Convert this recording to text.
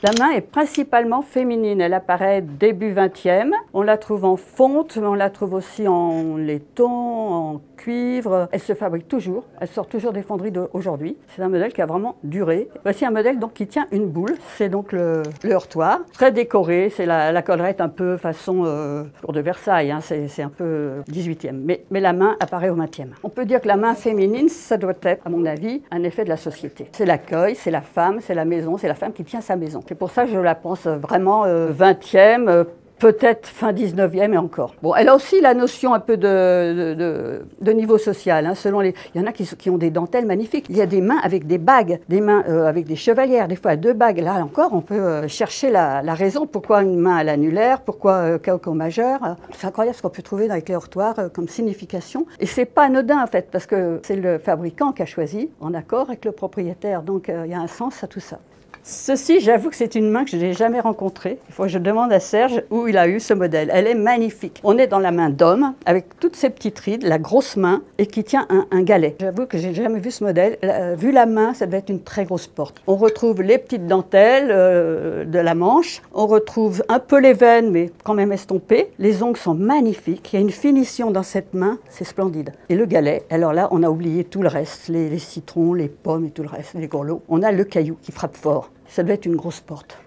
La main est principalement féminine, elle apparaît début 20e. On la trouve en fonte, mais on la trouve aussi en laiton, en cuivre. Elle se fabrique toujours, elle sort toujours des fonderies d'aujourd'hui. C'est un modèle qui a vraiment duré. Voici un modèle donc, qui tient une boule, c'est donc le heurtoir. Très décoré, c'est la collerette un peu façon cour de Versailles, hein. C'est un peu 18e. Mais la main apparaît au 20e. On peut dire que la main féminine, ça doit être, à mon avis, un effet de la société. C'est l'accueil, c'est la femme, c'est la maison, c'est la femme qui tient sa maison. C'est pour ça que je la pense vraiment 20e, peut-être fin 19e et encore. Bon, elle a aussi la notion un peu de niveau social. Hein, selon les... Il y en a qui ont des dentelles magnifiques. Il y a des mains avec des bagues, des mains avec des chevalières, des fois à 2 bagues. Là encore, on peut chercher la raison. Pourquoi une main à l'annulaire, pourquoi caucon majeur. C'est incroyable ce qu'on peut trouver dans les heurtoirs comme signification. Et c'est pas anodin en fait, parce que c'est le fabricant qui a choisi, en accord avec le propriétaire. Donc il y a un sens à tout ça. Ceci, j'avoue que c'est une main que je n'ai jamais rencontrée. Il faut que je demande à Serge où il a eu ce modèle. Elle est magnifique. On est dans la main d'homme, avec toutes ces petites rides, la grosse main, et qui tient un galet. J'avoue que je n'ai jamais vu ce modèle. Vu la main, ça devait être une très grosse porte. On retrouve les petites dentelles de la manche. On retrouve un peu les veines, mais quand même estompées. Les ongles sont magnifiques. Il y a une finition dans cette main, c'est splendide. Et le galet, alors là, on a oublié tout le reste. Les citrons, les pommes et tout le reste, les grelots. On a le caillou qui frappe fort. Ça devait être une grosse porte.